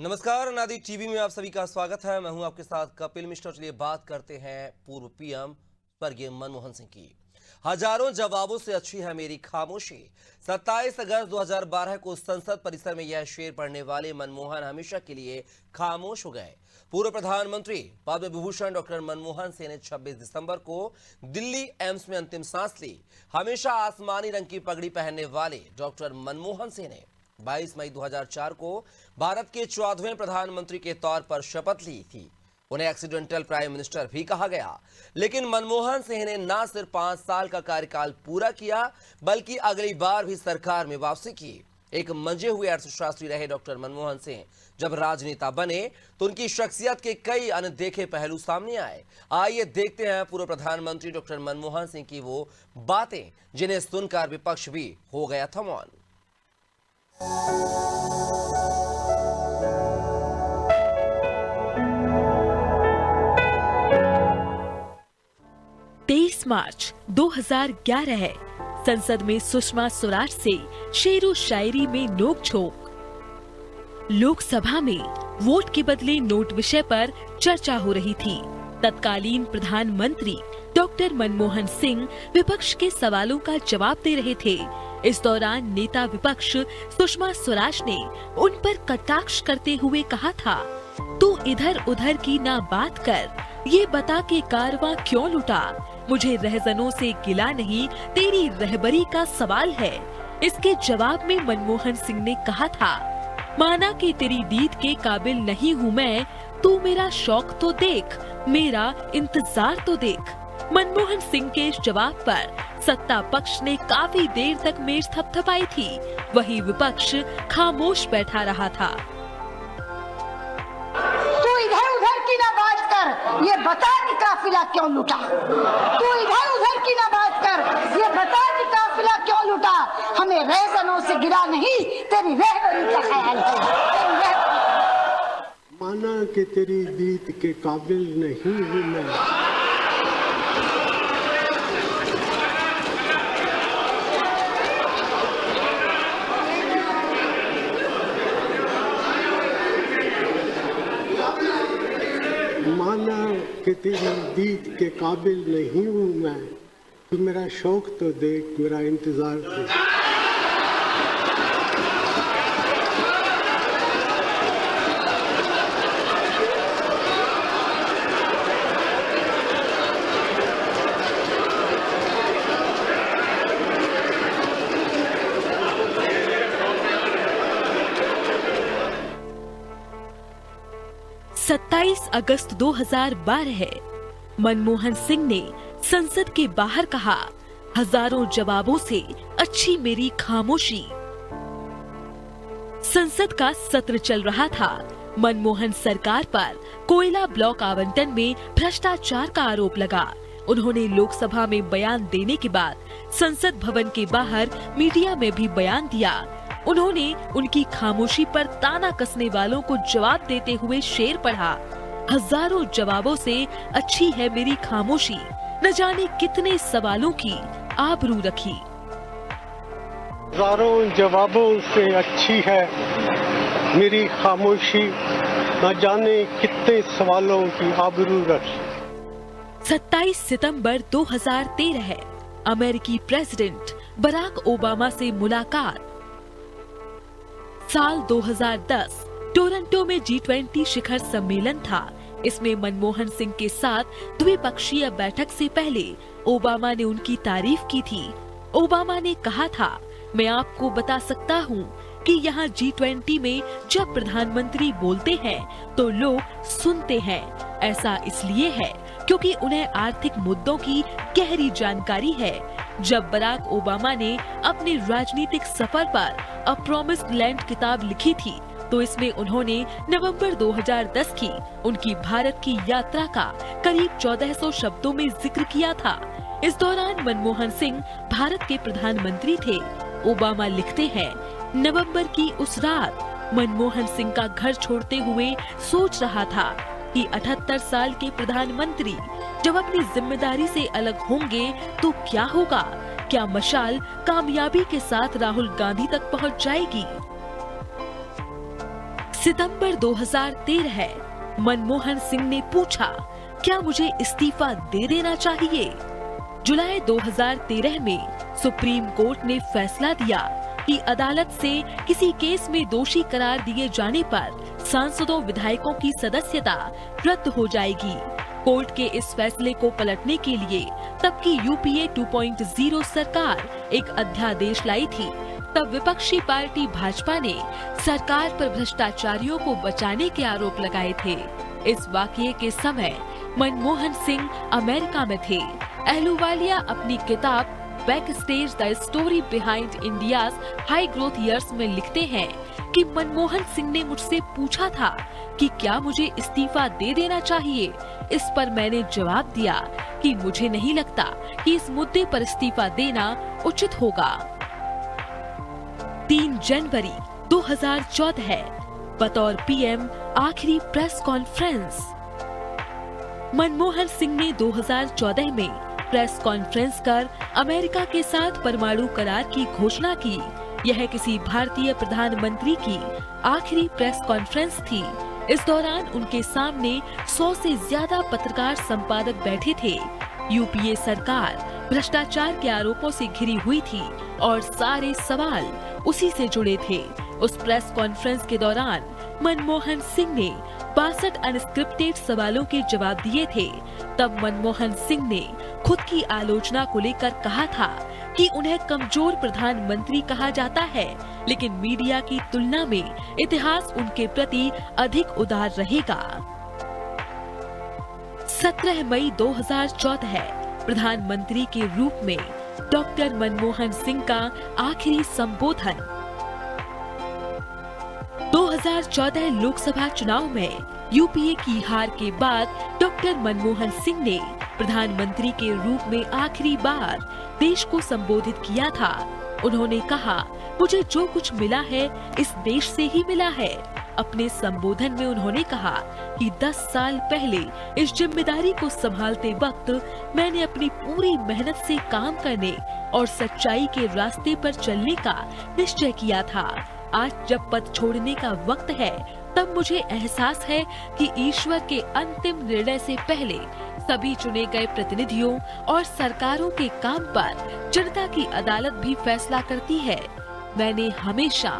नमस्कार, अनादि टीवी में आप सभी का स्वागत है। मैं हूं आपके साथ कपिल मिश्रा। चलिए बात करते हैं पूर्व पीएम स्वर्गीय मनमोहन सिंह की। हजारों जवाबों से अच्छी है मेरी खामोशी। 27 अगस्त 2012 को संसद परिसर में यह शेर पढ़ने वाले मनमोहन हमेशा के लिए खामोश हो गए। पूर्व प्रधानमंत्री पद्म विभूषण डॉक्टर मनमोहन सिंह ने 26 दिसंबर को दिल्ली एम्स में अंतिम सांस ली। हमेशा आसमानी रंग की पगड़ी पहनने वाले डॉक्टर मनमोहन सिंह ने 22 मई 2004 को भारत के 14वें प्रधानमंत्री के तौर पर शपथ ली थी। उन्हें एक्सीडेंटल प्राइम मिनिस्टर भी कहा गया, लेकिन मनमोहन सिंह ने न सिर्फ 5 साल का कार्यकाल पूरा किया, बल्कि अगली बार भी सरकार में वापसी की। एक मंजे हुए अर्थशास्त्री रहे डॉक्टर मनमोहन सिंह। जब राजनेता बने तो उनकी शख्सियत के कई अनदेखे पहलू सामने आए। आइए देखते हैं पूर्व प्रधानमंत्री डॉक्टर मनमोहन सिंह की वो बातें जिन्हें सुनकर विपक्ष भी हो गया था मौन। 23 मार्च 2011 है। संसद में सुषमा स्वराज से शेरो शायरी में नोक-झोंक। लोकसभा में वोट के बदले नोट विषय पर चर्चा हो रही थी। तत्कालीन प्रधानमंत्री डॉक्टर मनमोहन सिंह विपक्ष के सवालों का जवाब दे रहे थे। इस दौरान नेता विपक्ष सुषमा स्वराज ने उन पर कटाक्ष करते हुए कहा था, तू इधर उधर की ना बात कर, ये बता के कारवां क्यों लुटा। मुझे रहजनों से गिला नहीं, तेरी रहबरी का सवाल है। इसके जवाब में मनमोहन सिंह ने कहा था, माना कि तेरी दीद के काबिल नहीं हूँ मैं, तू मेरा शौक तो देख, मेरा इंतजार तो देख। मनमोहन सिंह के इस जवाब पर सत्ता पक्ष ने काफी देर तक मेज थपथपाई थी, वहीं विपक्ष खामोश बैठा रहा था। तू इधर उधर की ना बात कर, ये बता कि काफिला क्यों लुटा। तू इधर उधर की ना बात कर, ये बता कि काफिला क्यों लुटा। हमें रहजनों से गिरा नहीं, तेरी रहबरी का ख्याल है। माना कि तेरी दीद के काबिल नहीं हूँ मैं। माना कि तेरी दीद के काबिल नहीं हूँ मैं, तू मेरा शौक तो देख, मेरा इंतजार देख। 27 अगस्त 2012 है। मनमोहन सिंह ने संसद के बाहर कहा, हजारों जवाबों से अच्छी मेरी खामोशी। संसद का सत्र चल रहा था। मनमोहन सरकार पर कोयला ब्लॉक आवंटन में भ्रष्टाचार का आरोप लगा। उन्होंने लोकसभा में बयान देने के बाद संसद भवन के बाहर मीडिया में भी बयान दिया। उन्होंने उनकी खामोशी पर ताना कसने वालों को जवाब देते हुए शेर पढ़ा, हजारों जवाबों से अच्छी है मेरी खामोशी। न जाने कितने सवालों की आबरू रखी। हजारों जवाबों से अच्छी है मेरी खामोशी, न जाने कितने सवालों की आबरू रखी। 27 सितंबर 2013 है। अमेरिकी प्रेसिडेंट बराक ओबामा से मुलाकात। साल 2010 टोरंटो में G20 शिखर सम्मेलन था। इसमें मनमोहन सिंह के साथ द्विपक्षीय बैठक से पहले ओबामा ने उनकी तारीफ की थी। ओबामा ने कहा था, मैं आपको बता सकता हूँ कि यहाँ G20 में जब प्रधानमंत्री बोलते हैं तो लोग सुनते हैं। ऐसा इसलिए है क्योंकि उन्हें आर्थिक मुद्दों की गहरी जानकारी है। जब बराक ओबामा ने अपने राजनीतिक सफर पर अ प्रॉमिस्ड लैंड किताब लिखी थी, तो इसमें उन्होंने नवंबर 2010 की उनकी भारत की यात्रा का करीब 1400 शब्दों में जिक्र किया था। इस दौरान मनमोहन सिंह भारत के प्रधानमंत्री थे। ओबामा लिखते हैं, नवंबर की उस रात मनमोहन सिंह का घर छोड़ते हुए सोच रहा था कि 78 साल के प्रधानमंत्री जब अपनी जिम्मेदारी से अलग होंगे तो क्या होगा। क्या मशाल कामयाबी के साथ राहुल गांधी तक पहुंच जाएगी। सितंबर 2013 मनमोहन सिंह ने पूछा, क्या मुझे इस्तीफा दे देना चाहिए? जुलाई 2013 में सुप्रीम कोर्ट ने फैसला दिया कि अदालत से किसी केस में दोषी करार दिए जाने पर सांसदों विधायकों की सदस्यता रद्द हो जाएगी। कोर्ट के इस फैसले को पलटने के लिए तब की यूपीए 2.0 सरकार एक अध्यादेश लाई थी। तब विपक्षी पार्टी भाजपा ने सरकार पर भ्रष्टाचारियों को बचाने के आरोप लगाए थे। इस वाकये के समय मनमोहन सिंह अमेरिका में थे। अहलूवालिया अपनी किताब back stage the story behind India's high growth years में लिखते हैं कि मनमोहन सिंह ने मुझसे पूछा था कि क्या मुझे इस्तीफा दे देना चाहिए। इस पर मैंने जवाब दिया कि मुझे नहीं लगता कि इस मुद्दे पर इस्तीफा देना उचित होगा। 3 जनवरी 2014 बतौर पीएम आखिरी प्रेस कॉन्फ्रेंस। मनमोहन सिंह ने 2014 में प्रेस कॉन्फ्रेंस कर अमेरिका के साथ परमाणु करार की घोषणा की। यह किसी भारतीय प्रधानमंत्री की आखिरी प्रेस कॉन्फ्रेंस थी। इस दौरान उनके सामने 100 से ज्यादा पत्रकार संपादक बैठे थे। यूपीए सरकार भ्रष्टाचार के आरोपों से घिरी हुई थी और सारे सवाल उसी से जुड़े थे। उस प्रेस कॉन्फ्रेंस के दौरान मनमोहन सिंह ने 62 अनस्क्रिप्टेड सवालों के जवाब दिए थे। तब मनमोहन सिंह ने खुद की आलोचना को लेकर कहा था कि उन्हें कमजोर प्रधानमंत्री कहा जाता है, लेकिन मीडिया की तुलना में इतिहास उनके प्रति अधिक उदार रहेगा। 17 मई 2014 प्रधानमंत्री के रूप में डॉक्टर मनमोहन सिंह का आखिरी संबोधन। 2014 लोकसभा चुनाव में यूपीए की हार के बाद डॉक्टर मनमोहन सिंह ने प्रधानमंत्री के रूप में आखिरी बार देश को संबोधित किया था। उन्होंने कहा, मुझे जो कुछ मिला है इस देश से ही मिला है। अपने संबोधन में उन्होंने कहा कि 10 साल पहले इस जिम्मेदारी को संभालते वक्त मैंने अपनी पूरी मेहनत से काम करने और सच्चाई के रास्ते पर चलने का निश्चय किया था। आज जब पद छोड़ने का वक्त है, तब मुझे एहसास है कि ईश्वर के अंतिम निर्णय से पहले सभी चुने गए प्रतिनिधियों और सरकारों के काम पर जनता की अदालत भी फैसला करती है। मैंने हमेशा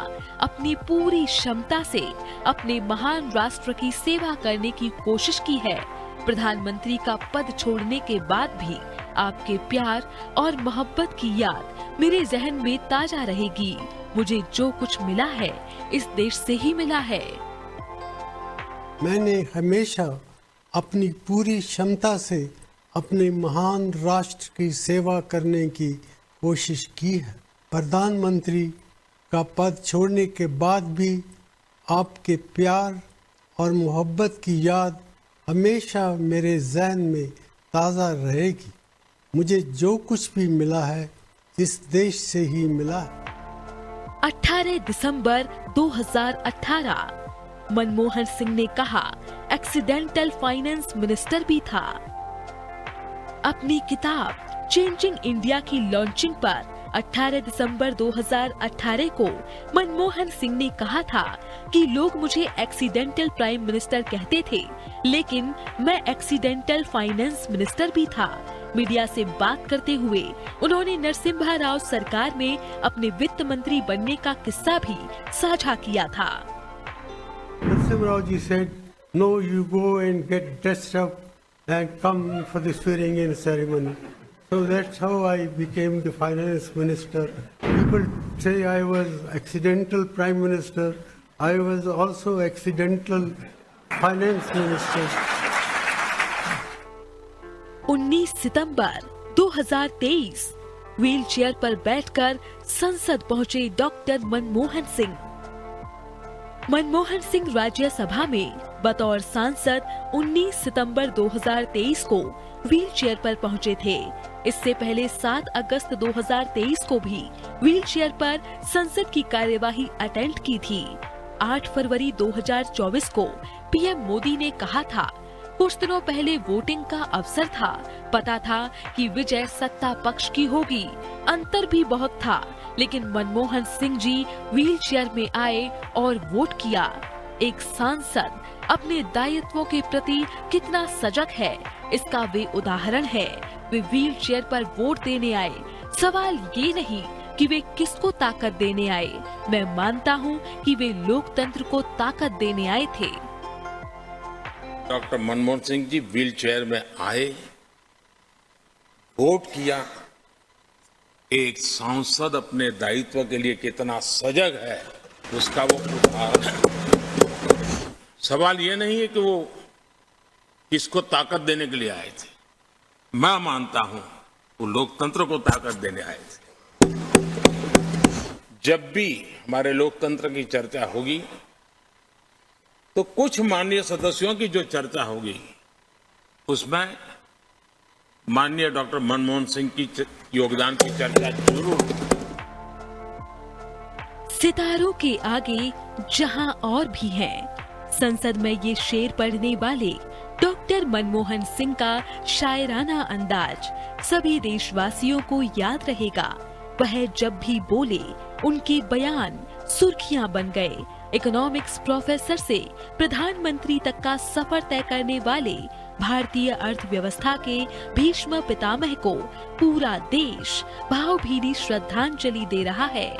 अपनी पूरी क्षमता से अपने महान राष्ट्र की सेवा करने की कोशिश की है। प्रधानमंत्री का पद छोड़ने के बाद भी आपके प्यार और मोहब्बत की याद मेरे जहन में ताजा रहेगी। मुझे जो कुछ मिला है इस देश से ही मिला है। मैंने हमेशा अपनी पूरी क्षमता से अपने महान राष्ट्र की सेवा करने की कोशिश की है। प्रधानमंत्री का पद छोड़ने के बाद भी आपके प्यार और मोहब्बत की याद हमेशा मेरे जहन में ताज़ा रहेगी। मुझे जो कुछ भी मिला है इस देश से ही मिला है। 18 दिसंबर 2018 मनमोहन सिंह ने कहा, एक्सीडेंटल फाइनेंस मिनिस्टर भी था। अपनी किताब चेंजिंग इंडिया की लॉन्चिंग पर 18 दिसंबर 2018 को मनमोहन सिंह ने कहा था कि लोग मुझे एक्सीडेंटल प्राइम मिनिस्टर कहते थे, लेकिन मैं एक्सीडेंटल फाइनेंस मिनिस्टर भी था। मीडिया से बात करते हुए उन्होंने नरसिम्हा राव सरकार में अपने वित्त मंत्री बनने का किस्सा भी साझा किया था। Narasimha Rao ji said, "No, you go and get dressed up and come for the swearing-in ceremony." So that's how I became the finance minister. People say I was accidental prime minister. I was also accidental finance minister. 19 September 2023 wheelchair पर बैठकर संसद पहुंचे doctor Manmohan Singh. Manmohan Singh Rajya Sabha में बतौर सांसद 19 सितंबर 2023 को wheelchair पर पहुंचे थे। इससे पहले 7 अगस्त 2023 को भी व्हीलचेयर पर संसद की कार्यवाही अटेंड की थी। 8 फरवरी 2024 को पीएम मोदी ने कहा था, कुछ दिनों पहले वोटिंग का अवसर था, पता था कि विजय सत्ता पक्ष की होगी, अंतर भी बहुत था, लेकिन मनमोहन सिंह जी व्हीलचेयर में आए और वोट किया। एक सांसद अपने दायित्वों के प्रति कितना सजग है, इसका वे उदाहरण है। वे व्हील चेयर पर वोट देने आए। सवाल ये नहीं कि वे किसको ताकत देने आए, मैं मानता हूँ कि वे लोकतंत्र को ताकत देने आए थे। Doctor Manmohan Singh ji wheel chair में आए, वोट किया। एक सांसद अपने दायित्व के लिए कितना सजग है, उसका वो उदाहरण है। सवाल ये नहीं है कि वो किसको ताकत देने के लिए आए थे। मैं मानता हूं वो लोकतंत्र को ताकत देने आए थे। जब भी हमारे लोकतंत्र की चर्चा होगी तो कुछ माननीय सदस्यों की जो चर्चा होगी उसमें माननीय डॉक्टर मनमोहन सिंह की योगदान की चर्चा जरूर। सितारों के आगे जहां और भी हैं, संसद में ये शेर पढ़ने वाले डॉक्टर मनमोहन सिंह का शायराना अंदाज सभी देशवासियों को याद रहेगा। वह जब भी बोले उनके बयान सुर्खियां बन गए। इकोनॉमिक्स प्रोफेसर से प्रधानमंत्री तक का सफर तय करने वाले भारतीय अर्थव्यवस्था के भीष्म पितामह को पूरा देश भावभीनी श्रद्धांजलि दे रहा है।